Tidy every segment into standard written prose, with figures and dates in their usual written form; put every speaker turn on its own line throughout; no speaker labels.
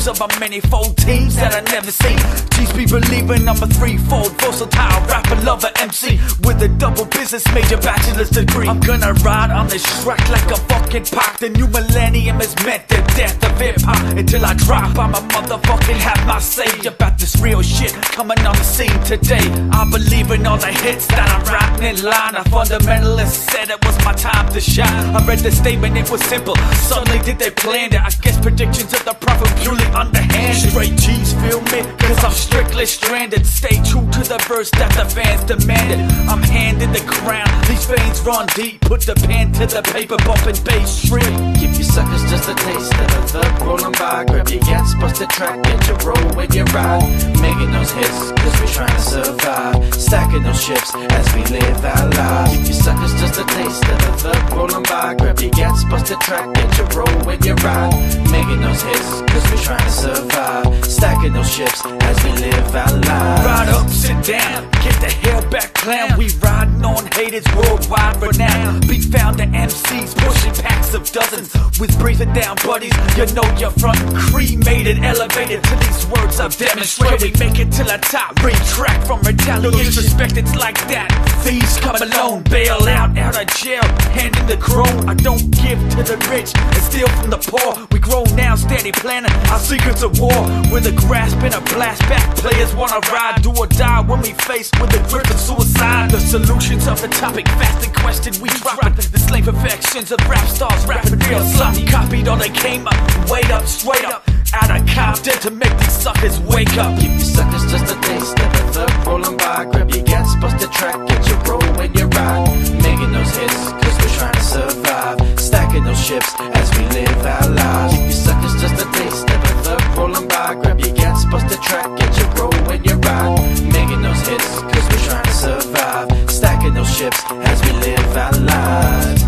dreams of a manifold teams that I never seen. G's be believing I'm a threefold, versatile rapper, lover, MC with a double business major, bachelor's degree. I'm gonna ride on this track like a fucking pack. The new millennium is meant the death of hip-hop. Until I drop, I'ma motherfucking have my say about this real shit coming on the scene today. I believe in all the hits that I'm writing in line. A fundamentalist said it was my time to shine. I read the statement, it was simple. Suddenly did they plan it? I guess predictions of the prophet purely underhanded. Straight G's, feel me? Cause I'm strictly stranded. Stay true to the verse that the fans demanded. I'm handed the crown, these veins run deep. Put the pen to the paper, bumping bass street.
Give you suckers just a taste of the thug rolling by. Grab your gas, bust the track, get your roll when you ride. Making those hits, cause we're trying to survive. Stacking those ships as we live our lives. Give you suckers just a taste of the thug rolling by. Grab your gas, bust the track, get your roll when you ride. Making those hits, cause we're trying to survive. Stacking those ships as we live our lives.
Ride up, sit down, get the hell back, clown. We riding on haters, worldwide renown. Beat found the MCs, pushing packs of dozens. With breathing down buddies, you know you're front. Cremated, elevated to these words I've demonstrated. We make it to the top, retract from retaliation. Disrespect, it's like that. Thieves come alone, bail out of jail, handing the crown. I don't give to the rich and steal from the poor. We grow now, steady planning our secrets of war. With a grasp and a blast back, players wanna ride, do or die when we faced with the grip of suicide. The solutions of the topic, fast and question we drop it. The slave perfections of rap stars, rapping real sloppy. Copied all they came up, wait up, straight up. Out of Compton to make these suckers wake up.
Give you suckers just a taste of the thug rolling by. Grab your gas, bust the track, get your roll when you ride. Making those hits, cause we're trying to survive. Stacking those ships as we live our lives. Give you suckers just a taste of the thug rolling by. Grab your gas, bust the track, get your roll when you ride. Making those hits, cause we're trying to survive. Stacking those ships as we live our lives.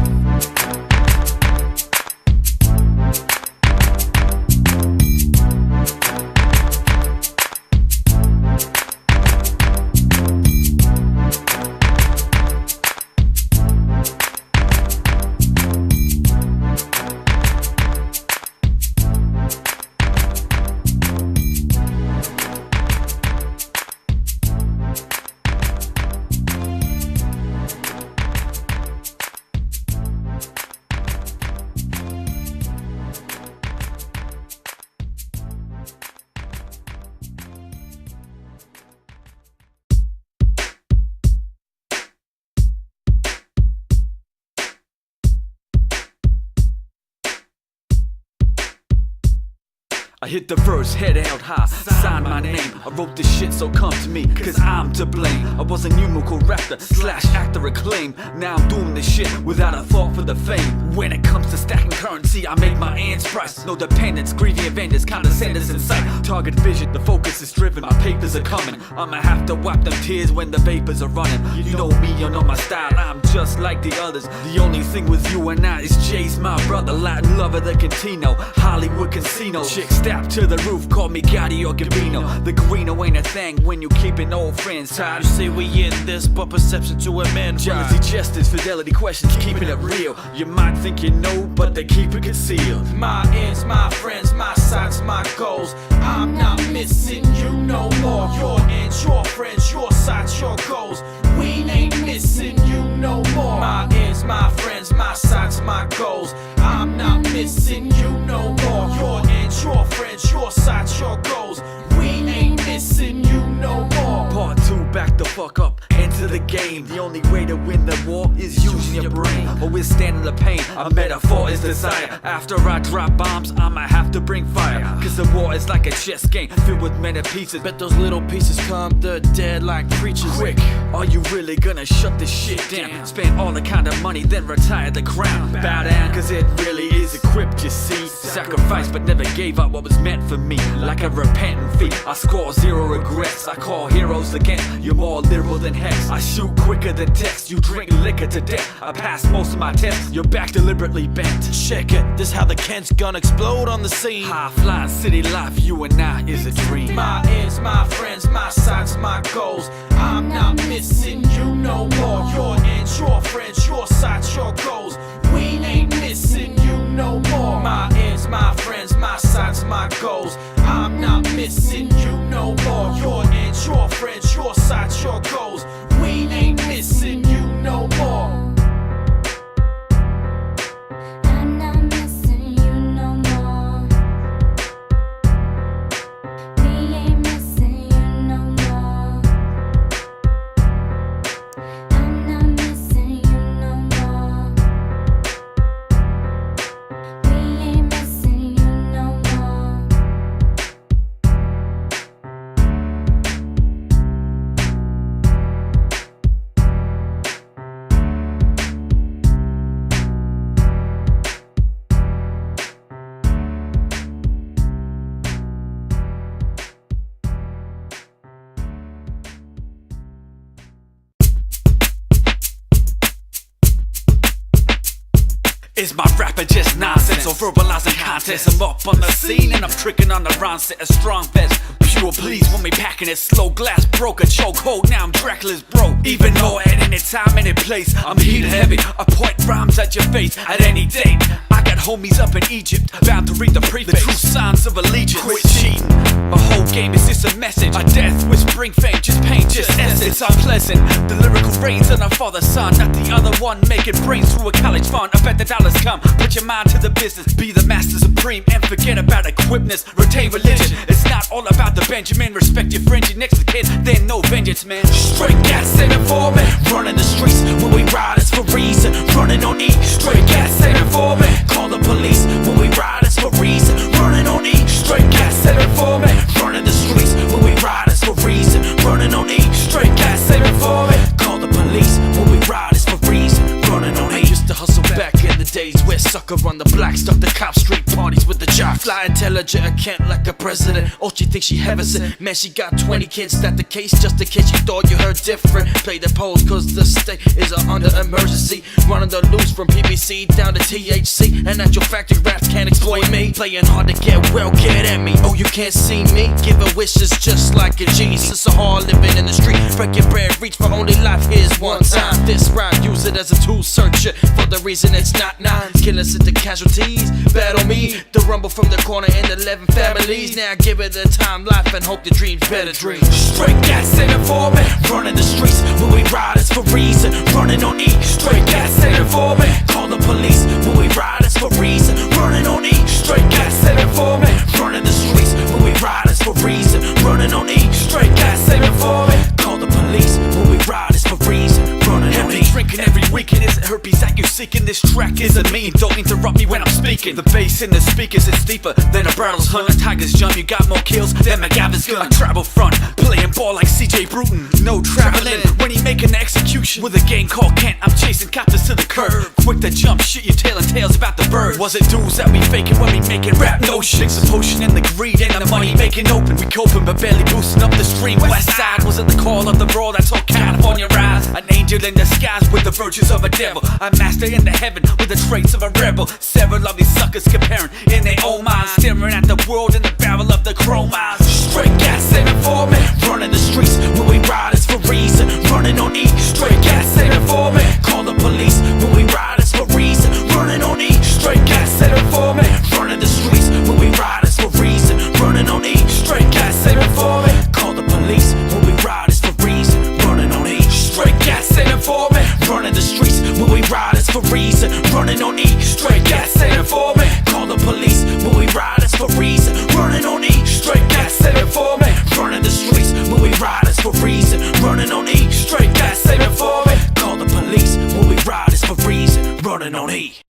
I hit the verse, head out high, sign my name. I wrote this shit, so come to me, cause I'm to blame. I was a numerical rapper, / actor acclaim. Now I'm doing this shit without a thought for the fame. When it comes to stacking currency, I make my ends price. No dependence, greedy vendors, condescenders in sight. Target vision, the focus is driven, my papers are coming. I'ma have to wipe them tears when the vapors are running. You know me, you know my style, I'm just like the others. The only thing with you and I is Jay's my brother. Latin lover, the Cantino, Hollywood casino. Chick strapped to the roof, call me Gotti or Gabino. The Greeno ain't a thing when you keeping old friends tied.
You say we in this, but perception to a man.
Jealousy, justice, fidelity questions, keeping it real. You might think you know, but they keep it concealed.
My ends, my friends, my sides, my goals. I'm not missing you no more. Your ends, your friends, your sides, your goals. We ain't missing you no more. My ends, my friends, my sides, my goals. I'm not missing you no more. Your ends, your friends, your sides, your goals. We ain't missing you no more.
Part 2, back the fuck up, enter the game. The only way to win the war is using your brain or withstanding the pain. A metaphor is desire. After I drop bombs, I'ma have to bring fire. Cause the war is like a chess game filled with many pieces.
Bet those little pieces come the dead like preachers.
Quick, are you really gonna shut this shit down? Spend all the kind of money, then retire the crown. Bow down, cause it really is equipped, you see. Sacrifice but never gave up what was meant for me. Like a repentant feat, I score 0 regrets. I call heroes again, you're more literal than hex. I shoot quicker than text, you drink liquor to death. I pass most of my tests, your back deliberately bent.
Check it, this how the Kent's gonna explode on the scene.
High flying city life, you and I is a dream.
My ends, my friends, my sides, my goals. I'm not missing you no more. Your ends, your friends, your sides, your goals. We ain't missing you no more. My ends, my friends, my sides, my goals. no more. Your ends, your friends, your sights, your goals. We ain't missing you no more.
I'm not missing you no more. We ain't missing you no more. I'm not missing you no more. We ain't missing you no more.
Is my rapper just nonsense or verbalizing contest? I'm up on the scene and I'm tricking on the rhyme set a strong vest. Pure please when me packing it slow, glass broke a chokehold. Now I'm Dracula's bro. Even though at any time, any place, I'm heat heavy. I point rhymes at your face at any date. I got homies up in Egypt, bound to read the preface. The true signs of allegiance. Quit cheating. My whole game is just a message. A death which bring fame, just pain, just essence. Unpleasant. The lyrical reigns on our father's son, not the other one making brains through a college fund. I bet the dollars come. Put your mind to the business. Be the master supreme and forget about equipness. Retain religion. It's not all about the Benjamin. Respect your friends, your next to kids. Then no vengeance, man.
Straight gas and informant. Running the streets when we ride, it's for reason. Running on E. Straight gas and informant. Call the police when we ride, it's for reason. Running on E. Straight gas and informant. Running the streets when we ride, it's for reason. Running on E. Straight gas and informant. Call the police when we ride, it's for reason. Running on E. I used to hustle back in the days where sucker run the block, stuck the cop street parties with the jock. Fly intelligent account like a president. Oh, she thinks she heaven sent. Man, she got 20 kids, that the case, just in case you thought you heard different. Play the pose cause the state is under emergency. Running the loose from PBC down to THC. And at your factory raps can't exploit me. Playing hard to get well, get at me. Oh, you can't see me, giving wishes just like a genius. So hard living in the street, break your bread, reach for only life, here's one time. This rhyme, use it as a tool, search it for the reason it's not nine. Killers into casualties, battle me. The rumble from the corner in 11 families. Now give it a time, life, and hope the dreams better dreams. Straight gas and informant. Running the streets when we ride, it's for reason. Running on E. Straight gas and informant. Call the police when we ride, it's for reason. Running on E. Straight gas and informant. Running the streets when we ride, it's for reason. Running on E. Straight gas and informant. Call the police when we ride, it's for reason. Running on E.
Drinking every weekend, is it herpes that you're seeking? This track isn't mean, don't interrupt me when I'm speaking. The bass in the speakers is deeper than a barrel's hunt. A tiger's jump, you got more kills than McGavin's gun. I travel front, playing ball like CJ Bruton. No traveling when he making the execution. With a game called Kent, I'm chasing captors to the curb. Quick to jump, shit your tail and tales about the bird. Was it dudes that we faking when we making rap notion? Mix the potion and the greed and the money making open. We coping but barely boosting up the stream. West side was it the call of the roar that told California rise. An angel in disguise with the virtues of a devil. A master in the heaven with the traits of a rebel. Several of these suckers comparing in their own minds, staring at the world in the barrel of the chrome eyes.
Straight gas and informant. Running the streets when we ride, it's for reason. Running on E. Straight gas and informant. Call the police when we ride, it's for reason. Running on E. Straight gas and informant. Running the streets when we ride, it's for reason. Running on E. Straight gas and informant. Call the police when we ride, it's for reason. Running on E. Straight gas and informant. Running the streets when we ride, it's for reason. Running on E. Straight gas and informant. Call the police when we ride, it's for reason. Running on E. Straight gas and informant. Running the streets when we ride, it's for reason. Running on E. Straight gas and informant. Call the police when we ride, it's for reason. Running on E.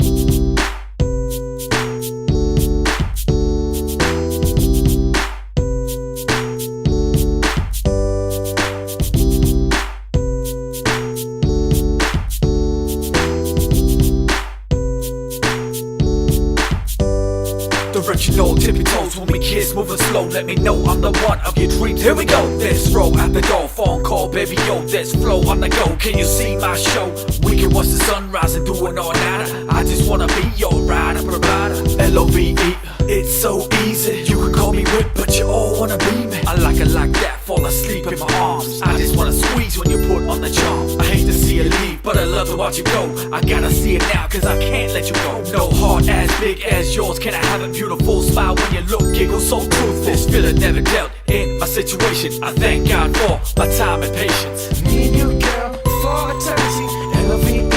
Original, tippy toes when we kiss, moving slow. Let me know I'm the one of your dreams. Here we go. This row at the door, phone call, baby yo. This flow on the go. Can you see my show? We can watch the sunrise and do it all nada. I just wanna be your rider, provider. L-O-V-E. It's so easy. You can call me Whip, but you all wanna be me. I like it like that. Fall asleep in my arms. I just wanna squeeze when you put on the charm. I hate to see you leave, but I love love to watch you go. I gotta see it now, cause I can't let you go. No heart as big as yours. Can I have a beautiful smile when you look, giggle so truthful? This feeling never dealt in my situation. I thank God for my time and patience.
Me and you, girl, for eternity. L-O-V-E,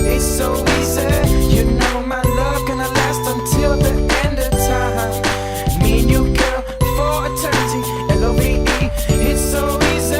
it's so easy. You know my love gonna last until the end of time. Me and you, girl, for eternity. L-O-V-E, it's so easy.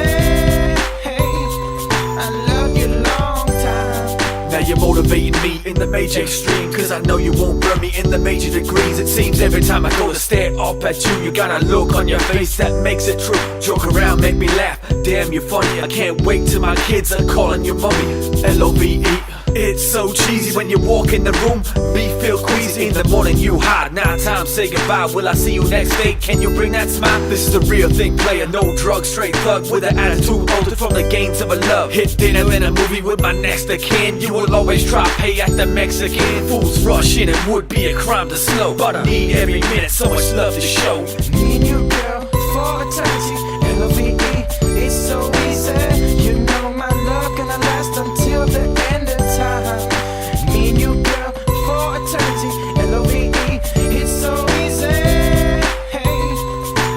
Hey, I love you long time.
Now you're motivating me in the major extreme, cause I know you won't burn me in the major degrees. It seems every time I go to stare up at you, you got a look on your face that makes it true. Joke around, make me laugh, damn you're funny. I can't wait till my kids are calling you mommy. L-O-V-E, it's so cheesy when you walk in the room, me feel queasy. In the morning you hide, now time say goodbye. Will I see you next day, can you bring that smile? This is the real thing, player, no drugs, straight thug with an attitude altered from the gains of a love. Hit dinner in a movie with my next of kin. You will always try pay at the Mexican. Fools rush in, it would be a crime to slow, but I need every minute, so much love to show.
Me and you, girl, for eternity. L-O-V-E, it's so easy. You know my love gonna last until the end of time. Me and you, girl, for eternity. L-O-V-E, it's so easy. Hey,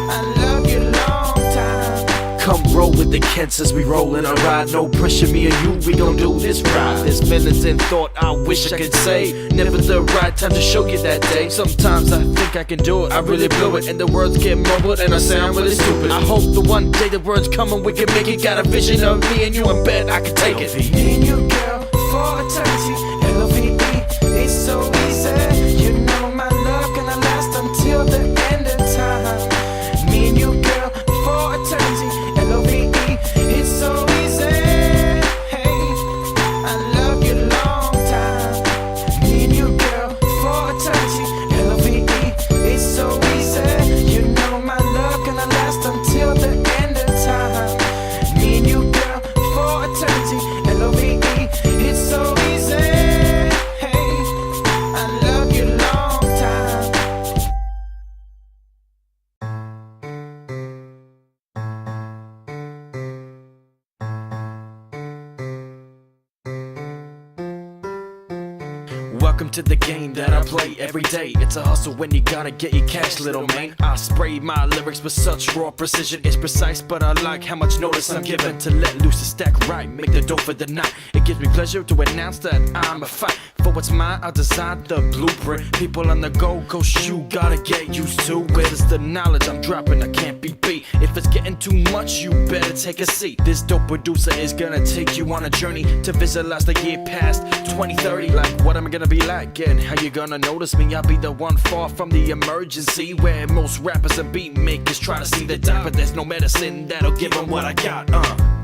I love you long time.
Come roll with the Kents as we roll in a ride. No pressure, me and you, we gon' do this right. There's millions in thought, I wish I could say. Never the right time to show you that day. Sometimes I think I can do it, I really blew it, and the words get mumbled and I sound really stupid. I hope the one day the words come and we can make it. Got a vision of me and you in bed, I can take it.
Me and you, girl, for eternity. L-O-V-E, it's so easy. You know my love gonna last until the end of time. Me and you, girl, for eternity. L-O-V-E, it's so easy. Hey, I love you long time. Me and you, girl, for eternity. L-O-V-E, it's so easy. You know my love gonna last until the end of time. Me and you, girl, for eternity. L-O-V-E, it's so easy. Hey, I love you long time.
Welcome to the game that I play every day. It's a hustle when you gotta get your cash, little man. I spray my lyrics with such raw precision. It's precise, but I like how much notice I'm given. To let loose the stack right, make the dough for the night. It gives me pleasure to announce that I'm a fight. For what's mine, I designed the blueprint. People on the Gold Coast, you gotta get used to it. It's the knowledge I'm dropping, I can't be beat. If it's getting too much, you better take a seat. This dope producer is gonna take you on a journey to visualize the year past 2030. Like what am I gonna be like, and how you gonna notice me? I'll be the one far from the emergency, where most rappers and beat makers try to see the dot, but there's no medicine that'll give them what I got.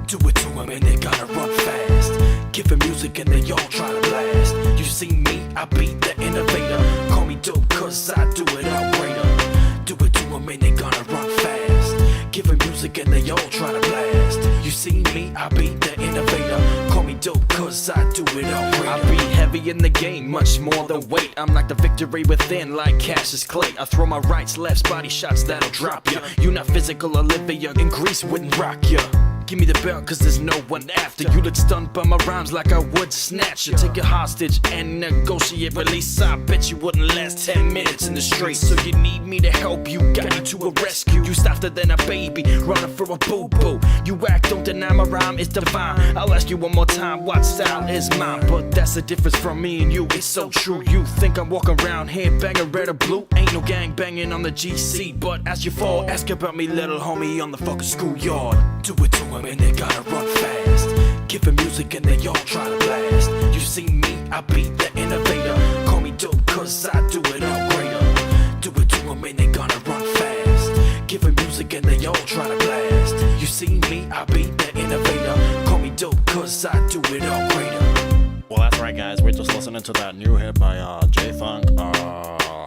Do it to them and they gotta run fast. Give them music and they all try to blast. You see me, I be the innovator. Call me dope cause I do it out greater. Do it to them and they gonna run fast. Give them music and they all try to blast. You see me, I be the innovator. Call me dope cause I do it all greater. I be heavy in the game, much more than weight. I'm like the victory within, like Cassius Clay. I throw my rights, lefts, body shots that'll drop ya. You not physical, Olivia in Greece wouldn't rock ya. Give me the belt cause there's no one after. You look stunned by my rhymes like I would snatch you. Take a hostage and negotiate release. I bet you wouldn't last 10 minutes in the street. So you need me to help you, got you to a rescue. You softer than a baby, running for a boo-boo. You act, don't deny my rhyme, it's divine. I'll ask you one more time, what style is mine? But that's the difference from me and you, it's so true. You think I'm walking around here banging red or blue? Ain't no gang banging on the GC. But as you fall, ask about me little homie on the fucking schoolyard. Do it to him and they gotta run fast. Give him music and they all try to blast. You see me, I be the innovator. Call me dope cause I do it all greater. Do it to him and they gonna run fast. Give him music and they all try to blast. You see me, I be the innovator. Call me dope cause I do it all greater.
Well, that's right, guys. We're just listening to that new hit by Func.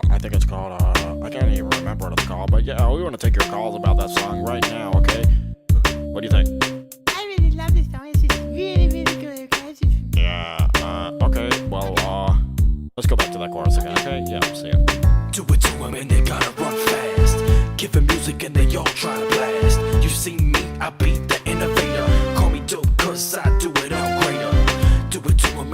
I think it's called, I can't even remember what it's called. But yeah, we want to take your calls about that song right now, okay? What do you think?
I really love this song. It's just really, really good.
Yeah, okay. Well, let's go back to that chorus again, okay? Yeah, see ya.
Do it to him and they gotta run fast. Give him music and they all try to blast. You see me, I be the innovator. Call me dope cause I do it all greater. Do it to him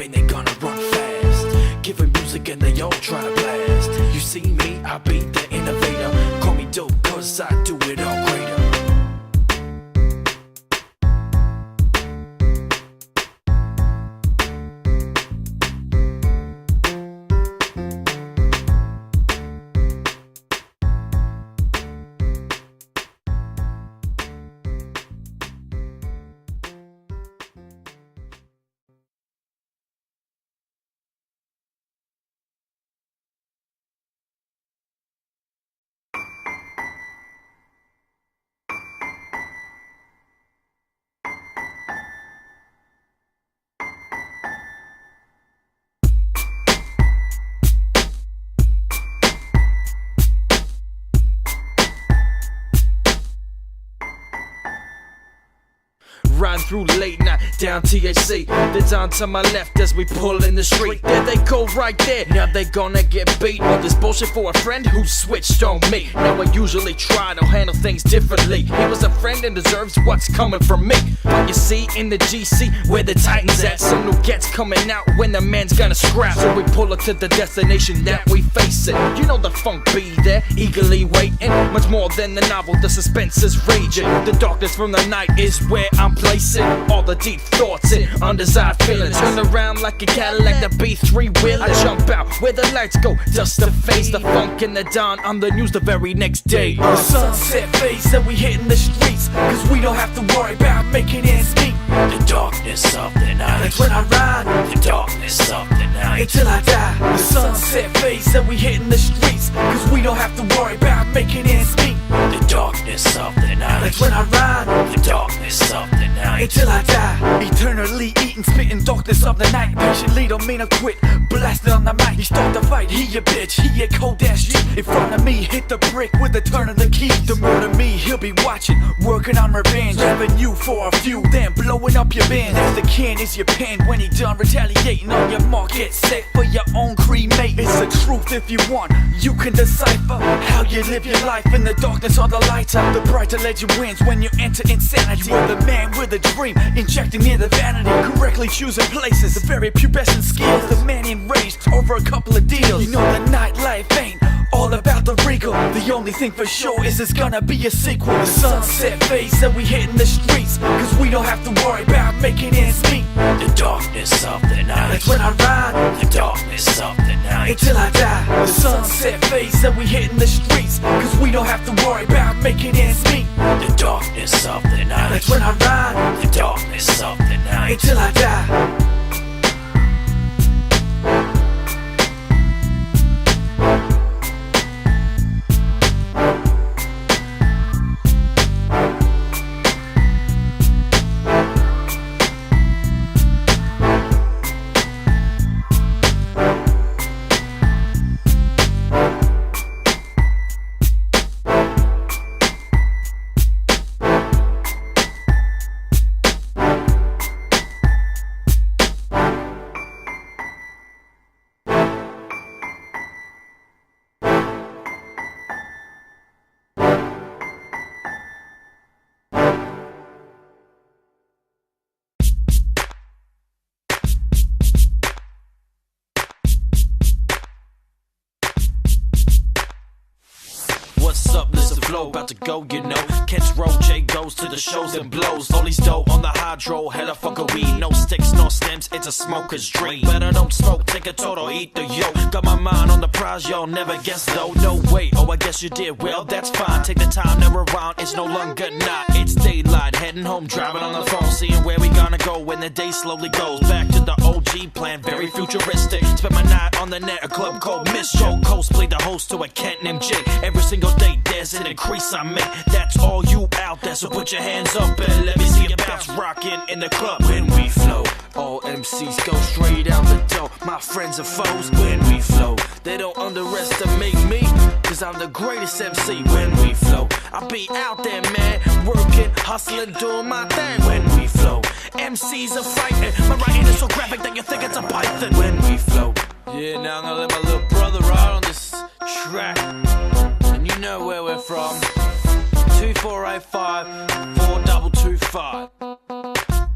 riding through late night down THC. They're down to my left as we pull in the street. There they go right there, now they gonna get beat. All this bullshit for a friend who switched on me. Now I usually try to handle things differently. He was a friend and deserves what's coming from me. But you see, in the GC, where the Titans at, some new gets coming out when the man's gonna scrap. So we pull it to the destination that we face it. You know the funk be there, eagerly waiting. Much more than the novel, the suspense is raging. The darkness from the night is where I'm placing all the deep thoughts and undesired feelings. Turn around like a Cadillac, the B3 wheel. I jump out where the lights go, just to face the funk in the dawn on the news the very next day.
The sunset phase and we hitting the streets, cause we don't have to worry about making ends meet.
The darkness of the night.
That's when I ride,
The darkness of the night.
until I die. The sunset phase and we hitting the streets, cause we don't have to worry about making ends meet.
The darkness of the night.
That's when I ride,
The darkness of the night.
until I die. Eternally eating, spitting darkness of the night. Patiently don't mean to quit, blasting on the mic. He start the fight, he a bitch, he a cold ass G. In front of me, hit the brick with a turn of the key. To murder me, he'll be watching, working on revenge. Having you for a few, then blowing up your band. Next the can is your pen when he done retaliating. On your mark, get set for your own cremate. It's the truth if you want, you can decipher how you live your life in the darkness or the lights up. The brighter legend wins when you enter insanity. You are the man with a dream, injecting near the vanity. Correctly choosing places, the very pubescent skills. The man enraged over a couple of deals. You know the nightlife ain't all about the regal. The only thing for sure is it's gonna be a sequel. The sunset phase and we hitting the streets, cause we don't have to worry about making ends meet.
The darkness of the night.
That's when I ride,
The darkness of the night.
until I die. The sunset phase and we hitting the streets, cause we don't have to worry about making ends meet.
The darkness of the night.
That's when I ride,
The darkness of the night.
until I die.
What's up, listen flow, about to go, you know. Kent's Road, Jay goes to the shows and blows. All these dough on the hydro, hella fuck a weed. No sticks, no stems, it's a smoker's dream. But I don't smoke, take a total, eat the yo. Got my mind on the prize, y'all never guess though. No way, oh I guess you did, well that's fine. Take the time to rewind, it's no longer night. It's daylight, heading home, driving on the phone. Seeing where we gonna go when the day slowly goes. Back to the OG plan, very futuristic. Spent my night on the net, a club called Mistro. Coast played the host to a Kent named Jay. Every single day there's an increase I make. That's all you out there, so put your hands up and let me see you bounce rockin' in the club. When we flow, all MCs go straight out the door. My friends are foes when we flow. They don't underestimate me, cause I'm the greatest MC when we flow. I be out there, man, working, hustling, doing my thing when we flow. MCs are fighting, my writing is so graphic that you think it's a python when we flow. Yeah, now I'm gonna let my little brother ride on this track. And you know where we're from. 2485 4225.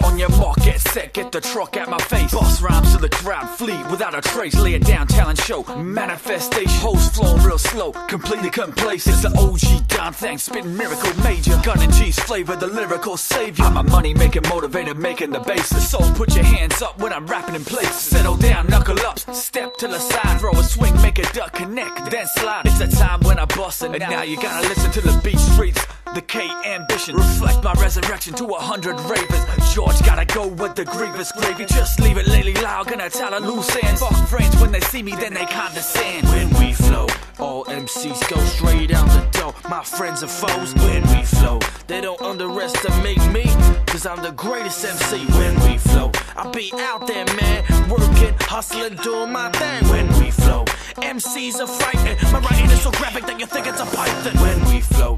On your mark, get set, get the truck at my face. Boss rhymes to the crowd, flee without a trace. Lay it down, talent show, manifestation. Hoes flowing real slow, completely complacent. It's the OG Don thanks, spitting miracle major. Gun and cheese flavor, the lyrical savior. I'm a money making motivator, making the basis. So put your hands up when I'm rapping in place. Settle down, knuckle ups, step to the side, throw a swing, make a duck, connect, then slide. It's a time when I bust it, and now you gotta listen to the beat streets. The K ambition, reflect my resurrection to 100 ravers. George gotta go with the grievous gravy. Just leave it lately loud, gonna tell a loose ends. Fuck friends when they see me, then they condescend.
When we flow, all MCs go straight out the door. My friends are foes when we flow. They don't underestimate me, cause I'm the greatest MC when we flow. I be out there, man, working, hustling, doing my thing when we flow. MCs are frightened. My writing is so graphic that you think it's a python.
When we flow,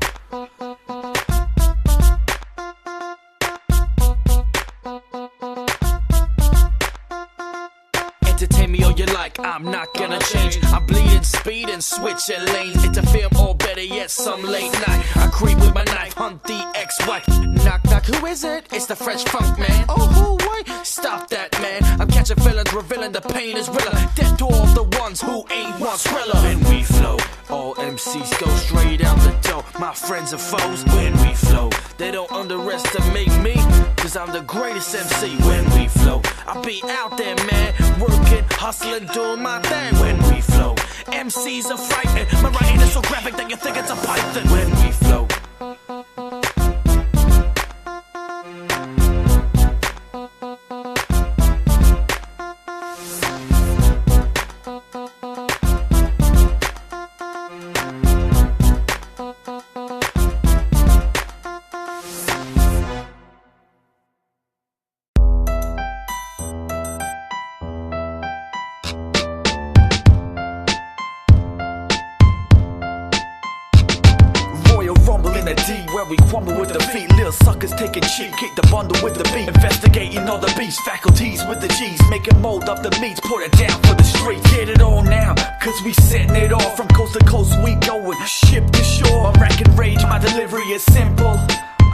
entertain me all you like, I'm not gonna change. I'm bleeding speed and switching lanes. Interfere or better yet, some late night I creep with my knife, hunt the ex-wife. Knock knock, who is it? It's the fresh funk man. Oh, who, wait, stop that man. I'm catching feelings, revealing the pain is realer. Dead to all the ones who ain't one thriller.
when we flow,
All MCs go straight out the door. My friends are foes.
when we flow,
They don't underestimate me, cause I'm the greatest MC.
when we flow,
I be out there, man, working, hustling, doing my thing.
when we flow,
MCs are frightened. My writing is so graphic that you think it's a python.
when we flow.
Royal Rumble in the D, where we crumble with the feet. Little suckers taking cheap, kick the bundle with the beat. Investigating all the beats, faculties with the G's, making mold up the meats, put it down for the street. Get it all now, cause we setting it off. From coast to coast we going, ship to shore. I'm wrecking rage, my delivery is simple.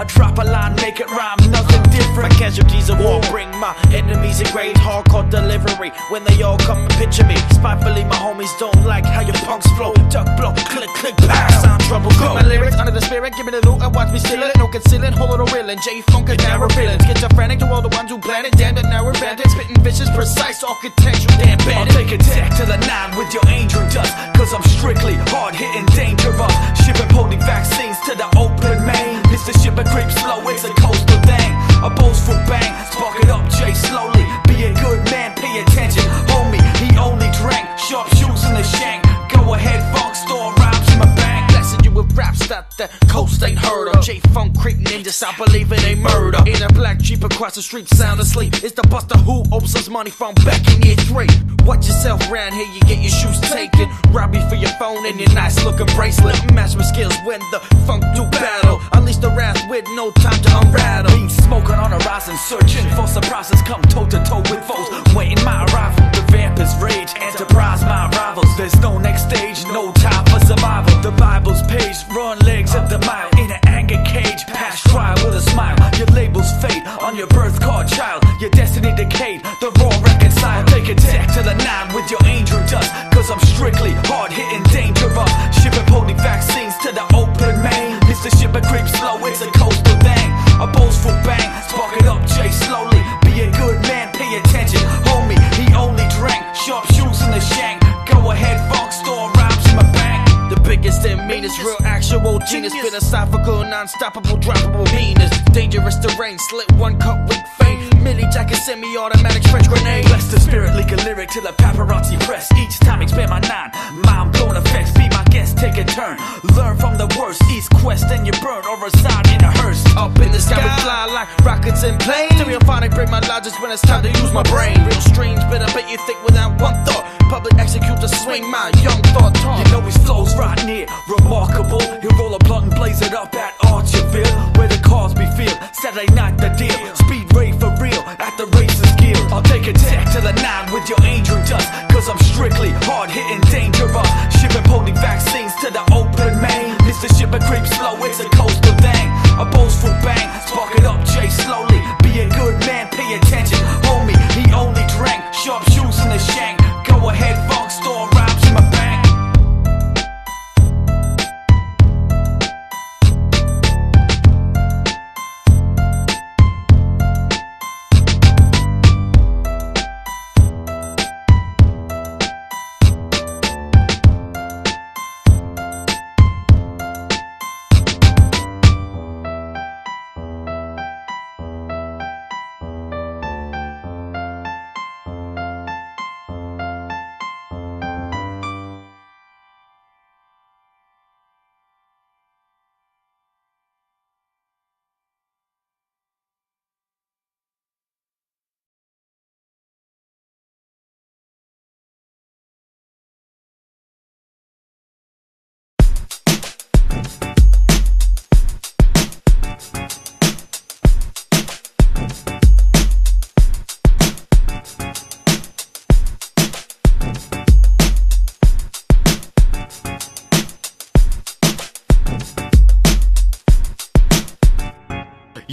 I drop a line, make it rhyme, nothing different.
My casualties of war bring my enemies in grades. Hardcore delivery when they all come and picture me. Spitefully, my homies don't like how your punks flow. Duck blow, click, click, pow. Sound trouble, go. My lyrics under the spirit, give me the loot and watch me steal it. No concealing, hold it or reeling. J-Funk is now feelings. Schizophrenic to all the ones who plan it. Damn it, now we're bandit. Spitting vicious, precise architecture. Damn
I'll
bandit.
take a tack to the 9 with your angel dust, cause I'm strictly hard-hitting, dangerous. Shipping potent vaccines to the open main. It's the ship creep slow, it's a coastal thing. A boastful bang, spark it up, Jay, slowly. Be a good man, pay attention, homie. He only drank sharp shoes in the shank. Go ahead, Func, store rhymes in my bag.
Blessing you with raps that the coast ain't heard of. J-Funk creep ninjas, I believe it ain't murder. In a black Jeep across the street, sound asleep. It's the buster who owes us money from back in year 3. Watch yourself round here, you get your shoes taken. Rob you for your phone and your nice looking bracelet. Match my skills when the funk do battle. Unleash the wrath with no time to unrattle.
Beam smoking on a horizon, searching for surprises. Come toe to toe with foes, waiting my arrival. The vampires rage, enterprise my rivals. There's no next stage, no time for survival. The Bible's page, run legs of the mile. In an anger cage, pass trial with a smile. Your labels fade on your birth card, child. Your destiny decayed, the raw reconcile. Take a tack to the 9 with your angel dust, cause I'm strictly hard-hitting, dangerous. Shipping potent vaccines to the open main. It's the ship that creeps slow, it's a coastal thing. A boastful bang, spark it up, Jay, slowly. Be a good man, pay attention, homie. He only drank sharp shoes in the shank. Go ahead, Func, store rhymes in my bank.
The biggest and meanest, real actual genius. Philosophical, non-stoppable, droppable penis. Dangerous terrain, slit one cut with fame. Millie jacket, semi-automatic French grenade.
Bless the spirit, leak a lyric to the paparazzi press. Each time expand my 9, mind-blown effects. Be my guest, take a turn. Learn from the worst, east, quest, and you burn or reside in a hearse.
Up in the sky, we fly like rockets and planes. Stereophonic, break my logic when it's time to use my brain. Real strange, but I bet you think without one thought. Public execute to swing my young thought talk.
You know his flow's right near remarkable. He'll roll a blunt and blaze it up at Archerville, where the cars be filled. Saturday night the deal, speed raid for real at the Racers Guild. I'll take a tack to the 9 with your angel dust, cause I'm strictly hard-hitting, dangerous. Shipping potent vaccines to the open main. It's the ship that creeps slow, it's a coastal thing. A boastful bang, spark it up, Jay, slowly. Be a good man, pay attention, homie. He only drank sharp shoes in the shank. Go ahead, Func, store rhymes in my bank.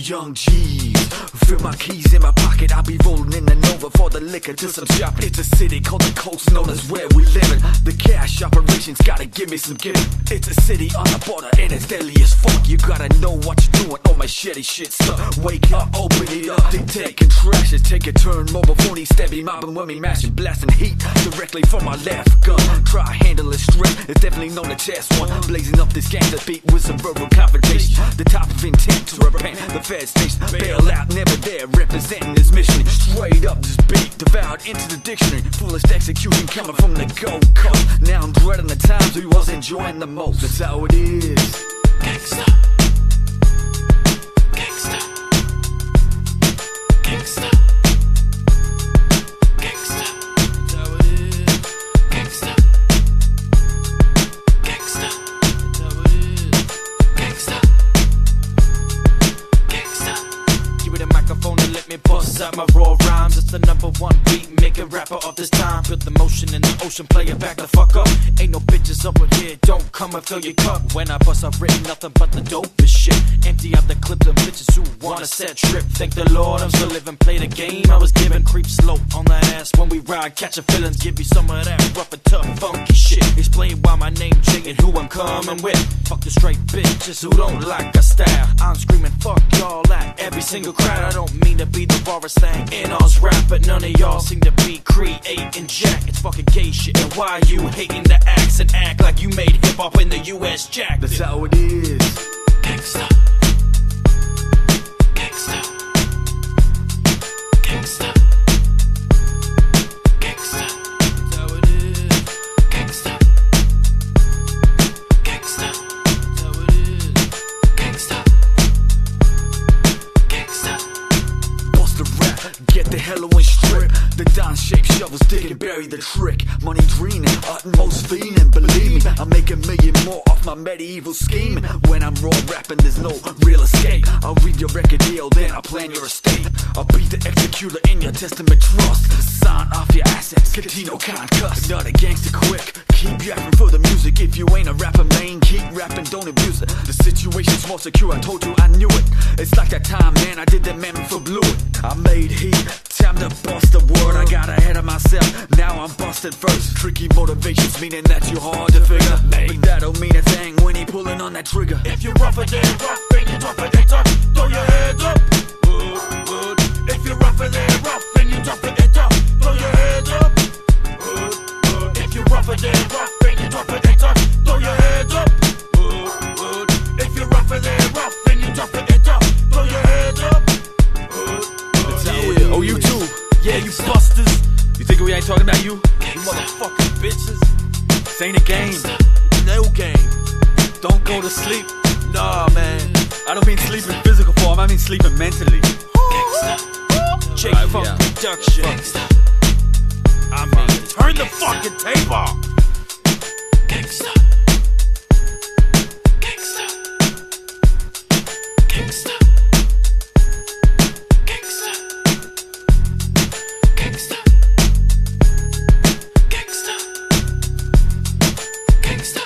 young G's. Feel my keys in my pocket, I'll be rolling in the Nova for the liquor to some shop. It's a city called the coast, known as where we living. The cash operations gotta give me some giving. It's a city on the border and it's deadly as fuck. You gotta know what you're doing, all my shitty shit stuff. Wake up, open it up, dictate contractions. Take a turn, mobile phony, stabby, mobbing when we mashing, blasting heat directly from my left gun. Try handle it straight, it's definitely known to test one. Blazing up this gangster beat with some verbal confrontation. The top of intent to repent, the Fed station. Bail out, never there, representing this mission. Straight up this beat, devoured into the dictionary. Fullest execution coming from the Gold Coast. Now I'm dreading the times we was enjoying the most. That's how it is.
Gangsta. Gangsta. Gangsta. Gangsta. That's how it is. Gangsta. Gangsta. That's how it is. Gangsta. Gangsta. Give me the microphone and let me bust out my raw rhymes. It's the #1 beat making rapper of this time. Feel the motion in the ocean, play it back the fuck up. Ain't no bitches up in here, don't come and fill your cup. When I bust, I've written nothing but the dopest shit. Empty out the clips of bitches who wanna set trip. Thank the Lord I'm still living, play the game I was given. Creep slow on that ass when we ride, catching feelings. Give you some of that rough and tough, funky shit. Explain why my name Jay and who I'm coming with. Fuck the straight bitches who don't like our style. I'm screaming fuck y'all at every single crowd. I don't mean to be the rawest thing in all's rap, but none of y'all seem to be creating jack. It's fucking gay shit, and why you hating the acts and act like you made hip-hop in the US jack?
That's how it is.
Gangsta. Gangsta. Gangsta. Gangsta. That's how it is. Gangsta. Gangsta. That's how it is. Gangsta. Gangsta.
Bust the rap, get the heroin strip. The Don shake shovels, dig and bury the trick. Money dreaming, utmost fiending. Believe me, I make $1 million more off my medieval scheming. When I'm raw rapping, there's no real escape. I'll read your record deal, then I'll plan your estate. I'll be the executor in your testament trust. Sign off your assets, Catino can't cuss. Not a gangster quick, keep yapping for the music. If you ain't a rapper, man, keep rapping, don't abuse it. The situation's more secure, I told you I knew it. It's like that time, man, I did that man for Blue It. I made heat, time to bust the word. I got ahead of myself, now I'm busted first. Tricky motivations, meaning that you're hard to figure. But that don't mean a thing when he pulling on that trigger.
If you're rougher than rough and you tougher than tough, throw your hands up. Wood, wood. If you're rougher than rough and you tougher than tough, throw your hands up. Wood, wood. If you're rougher than rough and you tougher than tough, throw your hands up. Wood, wood. If you're rougher than rough and you tougher than tough, throw your hands up. Wood, wood.
Yeah. Oh, you too.
Yeah, you busters. You think we ain't talking about you? You motherfucking bitches.
This ain't a game.
No game.
Don't go to sleep.
Nah, man.
I don't mean sleep in physical form, I mean sleeping mentally.
J Func production. I mean, turn the fucking tape off.
Gangsta. Gangsta. Gangsta. Gangsta. Gangsta. Gangsta. Gangsta. Gangsta.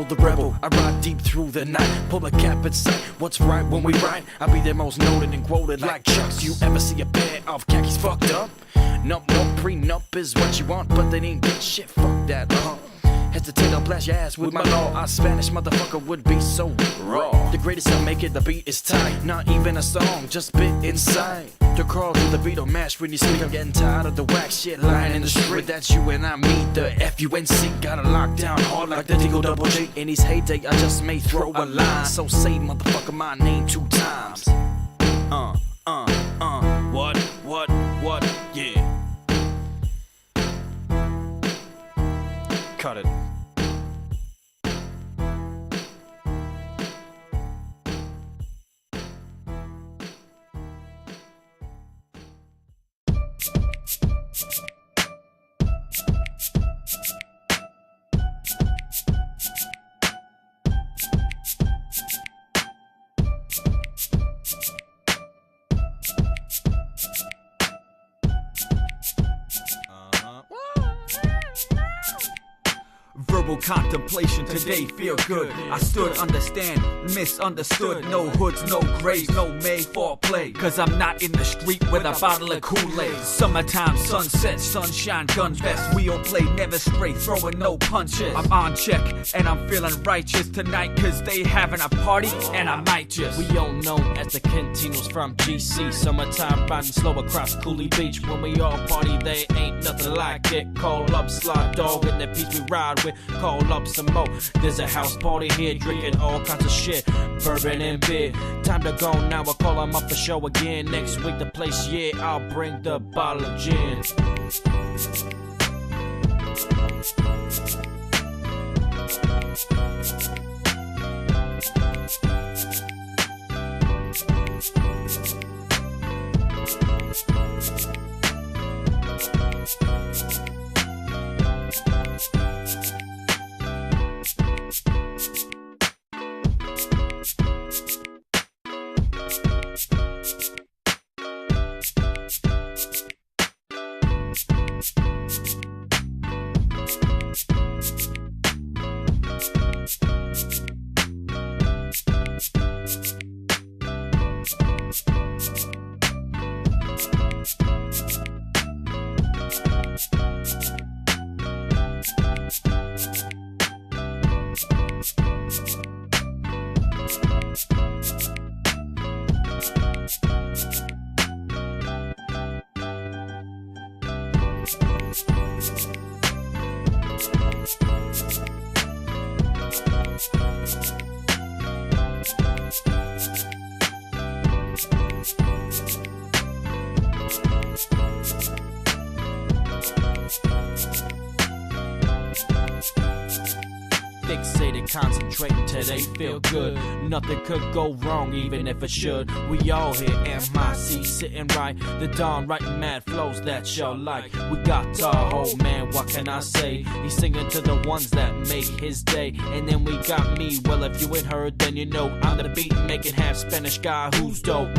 The rebel, I ride deep through the night. Pull a cap and say, what's right when we ride? I be the most noted and quoted like Chucks. You ever see a pair of khakis fucked up? Nope, prenup is what you want, but they didn't get shit. Fuck that, Hesitate, I'll blast your ass with my law. Our Spanish motherfucker would be so raw. The greatest I'll make it, the beat is tight. Not even a song, just bit inside. The crawl to the beat or mash when you speak. I'm getting tired of the whack shit lying in the street. That's you and I meet the FUNC. Got a lockdown hard like the Deagle Double G. In his heyday, I just may throw a line. So say motherfucker my name 2 times. What, yeah. Cut it.
Verbal contemplation, today feel good. I stood, understand, misunderstood. No hoods, no graves, no made for play. Cause I'm not in the street with a bottle of Kool-Aid. Summertime, sunset, sunshine, gun vest. We all play, never stray, throwing no punches. I'm on check, and I'm feeling righteous tonight. Cause they having a party, and I might just.
We all known as the Cantinos from GC. Summertime riding slow across Cooley Beach. When we all party, they ain't nothing like it. Call up Sly Dog and the piece we ride with. Call up some more. There's a house party here, drinking all kinds of shit, bourbon and beer. Time to go now, I'll call them up for show again. Next week the place, yeah, I'll bring the bottle of gin. Fixated, concentrating till they feel good. Nothing could go wrong, even if it should. We all here, MIC, sitting right. The dawn writing mad flows that y'all like. We got Tahoe, man, what can I say? He's singing to the ones that make his day. And then we got me, well, if you ain't heard, then you know I'm the beat making half Spanish guy who's dope.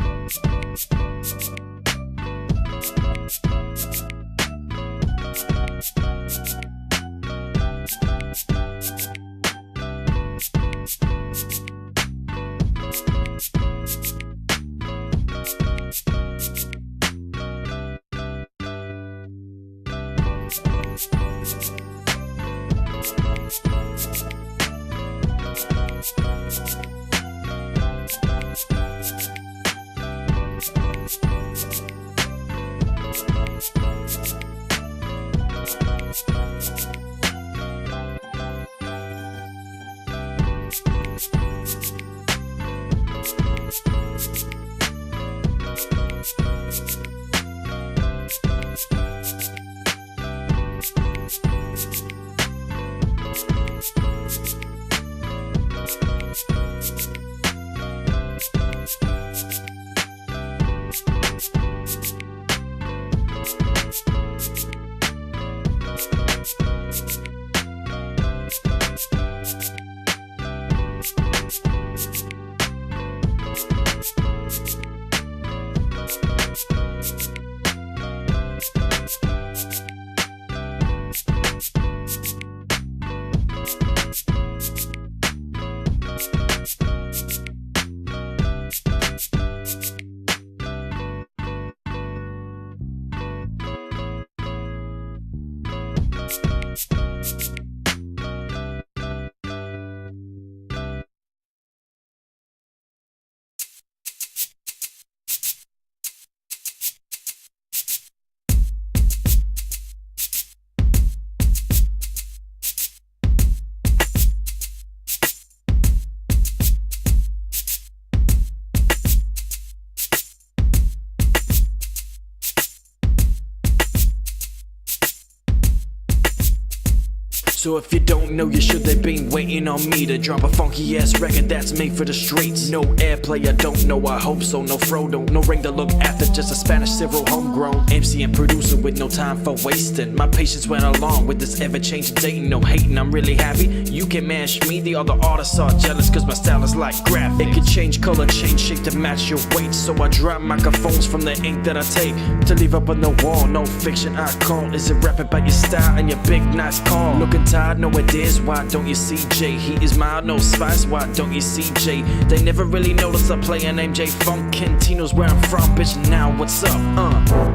So if you don't know, you should have been waiting on me to drop a funky ass record that's made for the streets. No airplay, I don't know, I hope so. No Frodo, no ring to look after, just a Spanish civil homegrown MC and producer with no time for wasting. My patience went along with this ever-changing dating. No hating, I'm really happy you can mash me. The other artists are jealous cause my style is like graphic. It can change color, change shape to match your weight. So I drop microphones from the ink that I take to leave up on the wall. No fiction I call. Is it rapping about your style and your big nice car? Looking
tired? No it is. Why don't you see J? He is mild, no spice. Why don't you see J? They never really notice a player named J Func. Cantino's where I'm from, bitch. Now what's up?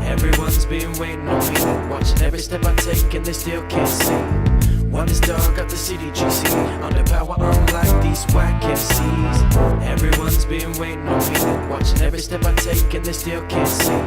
Everyone's been waiting on me, watching every step I take, and they still can't see. One is dog at the city GC, underpower unlike these whack MCs. Everyone's been waiting on me, watching every step I take, and they still can't see.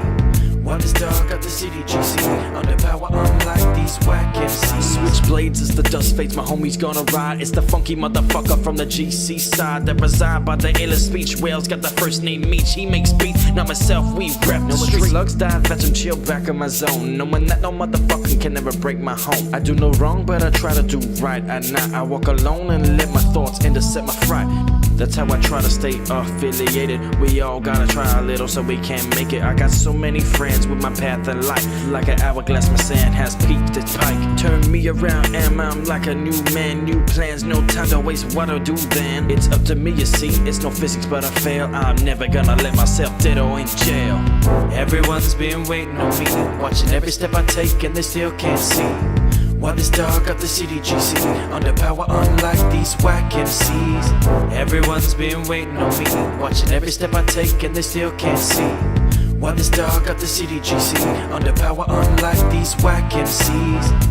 One is dog at the city GC, underpower unlike these whack MCs.
Switchblades as the dust fades, my homie's gonna ride. It's the funky motherfucker from the GC side that reside by the illest speech. Whales got the first name Meech. He makes beats, not myself, we rap. No street slugs die, veteran chill back in my zone. Knowing that no motherfucker can never break my home. I do no wrong, but I try to do right. At night I walk alone and let my thoughts intercept my fright. That's how I try to stay affiliated. We all gotta try a little so we can make it. I got so many friends with my path in life. Like an hourglass, my sand has peaked its pike. Turn me around and I'm like a new man. New plans, no time to waste, what I'll do then. It's up to me, you see, it's no physics but I fail. I'm never gonna let myself dead or in jail.
Everyone's been waiting on me, watching every step I take, and they still can't see. One is dog at the city GC, underpower unlike these whack MCs. Everyone's been waiting on me, watching every step I take, and they still can't see. One is dog at the city GC, underpower unlike these whack MCs.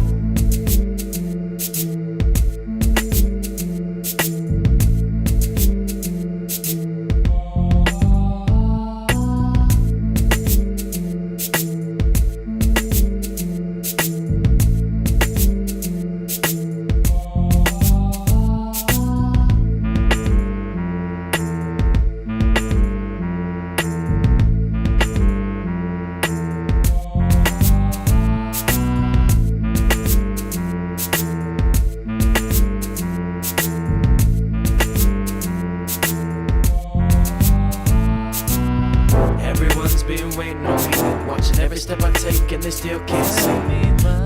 Been waiting on me, watching every step I take, and they still can't see.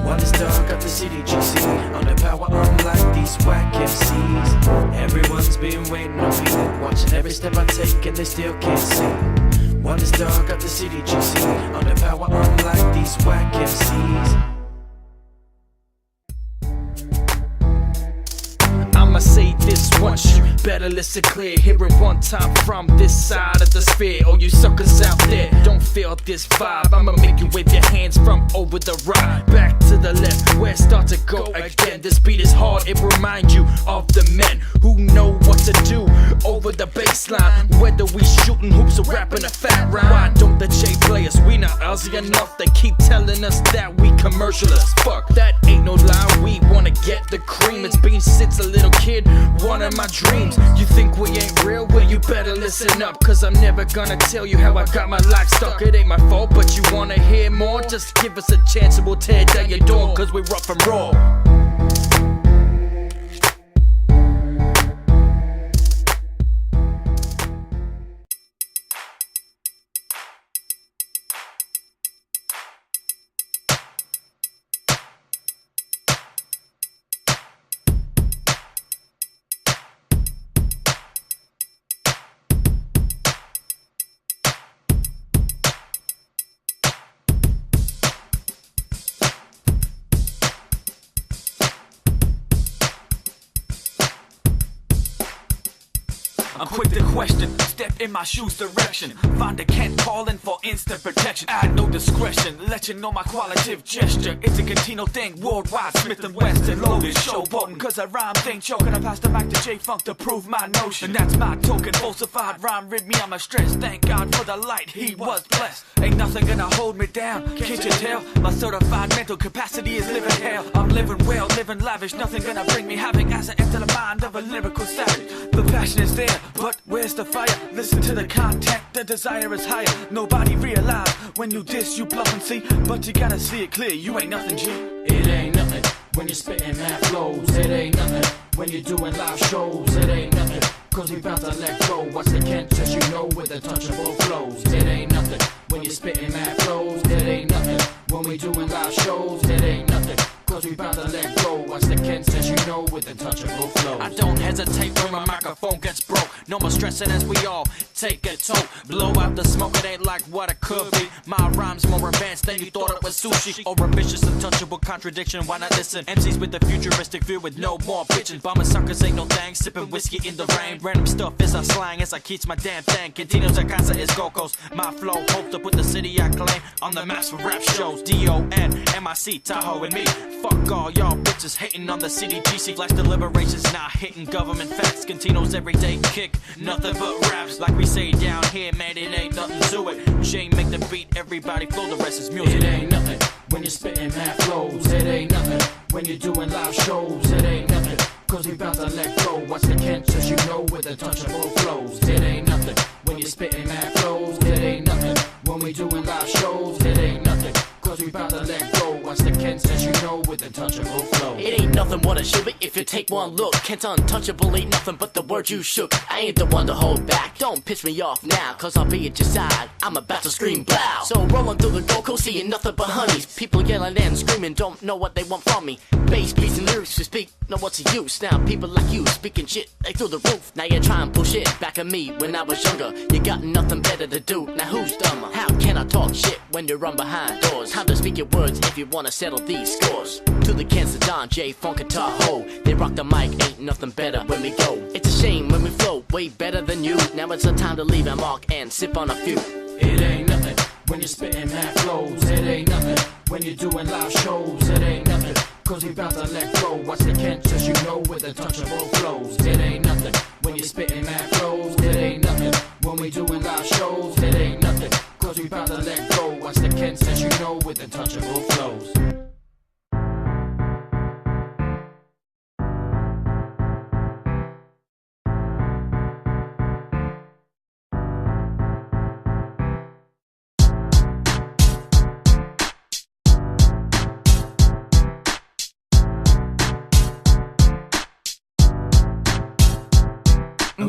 One is dog at the city GC, underpower unlike these whack MCs. Everyone's been waiting on me, watching every step I take, and they still can't see. One is dog at the city GC, underpower unlike these whack MCs.
I'ma say this once, you better listen clear. Hear it one time from this side of the sphere. Oh, you suckers out there, don't feel this vibe. I'ma make you wave your hands from over the right, back to the left, where it start to go again. This beat is hard, it reminds you of the men who know what to do over the baseline. Whether we shooting hoops or rapping a fat rhyme, why don't the J players, we not Aussie enough? They keep telling us that we commercial as fuck. That ain't no lie, we wanna get the cream. It's been since a little kid, one of my dreams. You think we ain't real? Well, you better listen up, cause I'm never gonna tell you how I got my life stuck. It ain't my fault, but you wanna hear more? Just give us a chance and we'll tear down your door, cause we're rough and raw.
I'm quick to question, step in my shoes direction. Find a Kent calling for instant protection. Add no discretion, let you know my qualitative gesture. It's a Cantino thing, worldwide, Smith & Wesson. Loaded, showboating, cause I rhyme thing choking. I pass the mic to J Func to prove my notion. And that's my token, falsified rhyme, rid me on my stress. Thank God for the light, he was blessed. Ain't nothing gonna hold me down, can't you tell? My certified mental capacity is living hell. I'm living well, living lavish, nothing gonna bring me havoc as I enter the mind of a lyrical savage. The passion is there, but where's the fire? Listen to the content, the desire is higher. Nobody realize when you diss, you bluff and see, but you gotta see it clear, you ain't nothing, G.
It ain't nothing when you're spitting mad flows. It ain't nothing when you're doing live shows. It ain't nothing, cause we bout to let go. What's the Kent, as you know, with the touchable flows. It ain't nothing when you're spitting mad flows. It ain't nothing when we doing live shows. It ain't nothing,
Cause we bout to let go. Watch the Kents as you know with untouchable flows.
I don't hesitate when my microphone gets broke. No more stressing as we all take a toke. Blow out the smoke, it ain't like what it could be. My rhyme's more advanced than you thought it was sushi. Or a vicious, untouchable contradiction, why not listen? MCs with a futuristic view with no more bitching. Bombing suckers ain't no thing, sipping whiskey in the rain. Random stuff is our slang as I keeps my damn thing. Continues a casa is Go-Co's. My flow, hope to put the city I claim on the maps for rap shows. D-O-N-M-I-C, Tahoe and me. Fuck all y'all bitches hating on the CDGC. Flash deliberations, not hitting government facts. Continues everyday kick, nothing but raps. Like we say down here, man, it ain't nothing to it. Jane make the beat, everybody flow, the rest is music.
It ain't nothing when you're spitting mad flows. It ain't nothing when you're doing live shows. It ain't nothing, cause we bout to let go. Watch the Kents as you know with untouchable flows. It ain't nothing when you're spitting mad flows. It ain't nothing when we doing live shows. It ain't nothing, cause we bout to let go. Watch the Kents as you know with untouchable flows.
It ain't nothing what it should be if you take one look. Kent's untouchable ain't nothing but the word you shook. I ain't the one to hold back, don't piss me off now, cause I'll be at your side, I'm about to scream blow. So rolling through the Gold Coast, seeing nothing but honeys. People yelling and screaming, don't know what they want from me. Bass, beats, and lyrics to speak, know what's the use. Now people like you speaking shit like through the roof. Now you try and push it back at me when I was younger. You got nothing better to do, now who's dumber? How can I talk shit when you run behind doors? Time to speak your words if you wanna settle these scores. To the Kansas Don, J, Func, and Tahoe, they rock the mic, ain't nothing better when we go. It's a shame when we flow, way better than you. Now it's a time to leave a mark and sip on a few.
It ain't nothing when you're spitting mad flows. It ain't nothing when you're doing live shows. It ain't nothing, cause we bout to let go. Watch the Kents as you know with untouchable flows. It ain't nothing when you're spitting mad flows. It ain't nothing when we doing live shows. It ain't nothing, cause we bout to let go. Watch the Kents as you know with untouchable flows.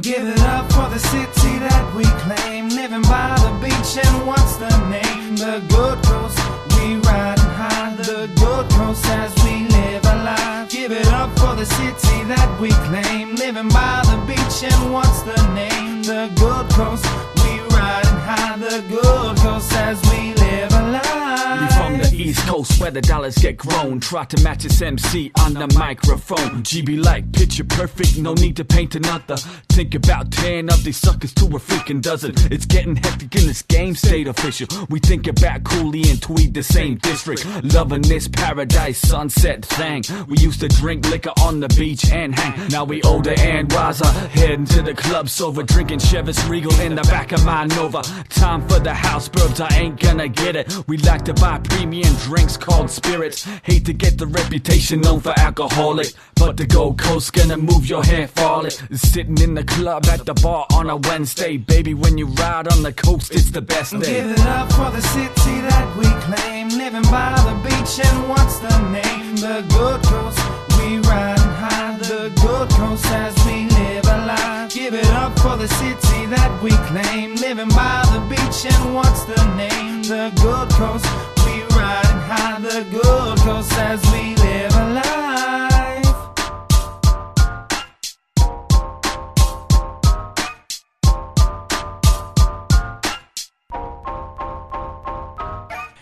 Give it up for the city that we claim, living by the beach and what's the name? The Gold Coast, we riding high, the Gold Coast as we live our life. Give it up for the city that we claim, living by the beach and what's the name? The Gold Coast, we riding high, the Gold Coast as we live our life.
We from the East Coast where the dollars get grown. Try to match this MC on the microphone. GB like picture perfect, no need to paint another. Think about 10 of these suckers to a freaking dozen. It's getting hectic in this game, state official. We think about Cooley and Tweed, the same district. Loving this paradise sunset thing. We used to drink liquor on the beach and hang. Now we older and wiser, heading to the club sober, drinking Chivas Regal in the back of my Nova. Time for the house burbs, I ain't gonna get it. We like to buy premium drinks called spirits. Hate to get the reputation known for alcoholic, but the Gold Coast gonna move your hair falling. Sitting in the club at the bar on a Wednesday. Baby, when you ride on the coast, it's the best day.
Give it up for the city that we claim, living by the beach and what's the name? The Gold Coast, we riding high, the Gold Coast as we live our life. Give it up for the city that we claim, living by the beach and what's the name? The Gold Coast, we riding high, the Gold Coast as we live our life.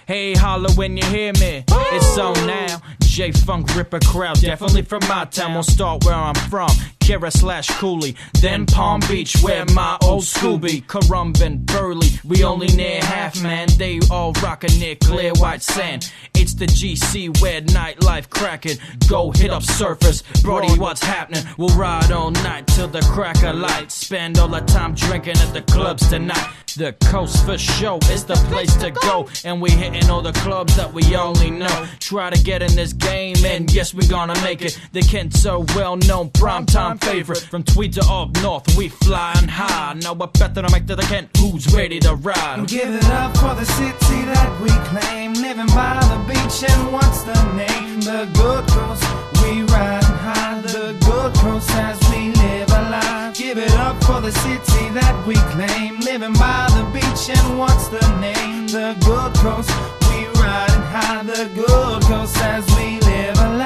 Hey, holla when you hear me. It's on now. J-Funk rip a crowd, definitely from my town. We'll start where I'm from, Kara/Cooley, then Palm Beach, where my old school be. Currumbin, Burley, we only near half, man. They all rockin' near clear white sand. It's the GC where nightlife crackin'. Go hit up Surface, Brody, what's happening? We'll ride all night till the crack of light. Spend all the time drinking at the clubs tonight. The coast for show is the place to go, and we hitting all the clubs that we only know. Try to get in this game, and yes, we gonna make it. The Kent so well-known primetime favorite. From Tweed to up north, we flying high. Now we're better to make to the Kent, who's ready to ride?
Give it up for the city that we claim, living by the beach and what's the name? The Gold Coast, we riding high, the Gold Coast as we live our life. Give it up for the city that we claim, living by the beach and what's the name? The Gold Coast, we riding high, the Gold Coast as we live our life.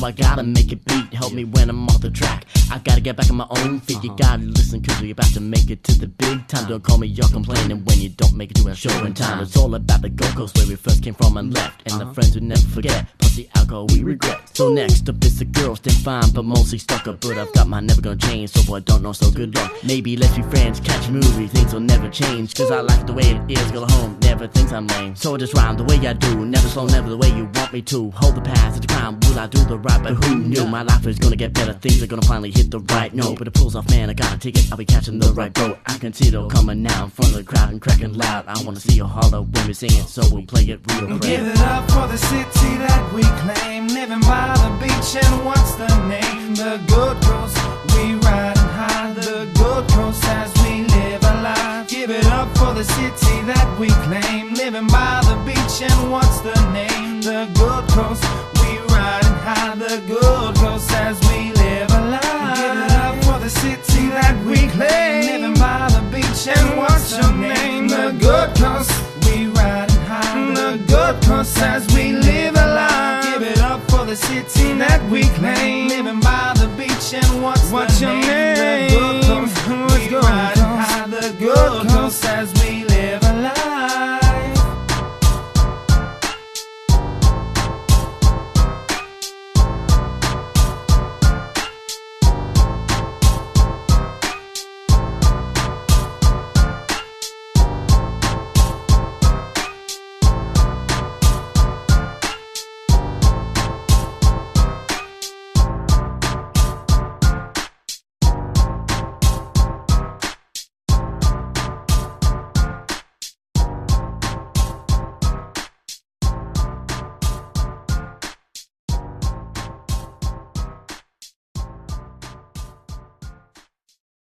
I gotta make it beat. Help me when I'm off the track. I gotta get back on my own feet. You gotta listen, cause we're about to make it to the big time. Don't call me, you're complaining when you don't make it to a show in time. It's all about the Gold Coast, where we first came from and left, and the friends we never forget, plus the alcohol we regret. So next up is the girls, they're fine, but mostly stuck up. But I've got my never gonna change, so I don't know, so good luck. Maybe let's be friends, catch a movie, things will never change. Cause I like the way it is, go home, never thinks I'm lame. So I just rhyme the way I do, never slow, never the way you want me to. Hold the past, it's a crime, will I do the right? But who knew? My life is gonna get better, things are gonna finally hit the right note. But it pulls off, man, I got a ticket, I'll be catching the right boat. I can see it all coming now in front of the crowd and cracking loud. I wanna see you holler when we sing it, so we'll play it real quick.
Give it up for the city that we claim, living by the beach, and what's the name? The Gold Coast, we riding high, the Gold Coast as we live our life. Give it up for the city that we claim, living by the beach, and what's the name? The Gold Coast, we riding high, the Gold Coast as we live our life. Give it up for the city that we claim, living by the beach, and what's your name? The Gold Coast, we riding high, the Gold Coast as we live our life. Give it up for the city that we claim, living by the beach, and what's your name? The Gold Coast, we riding high, the Gold Coast as we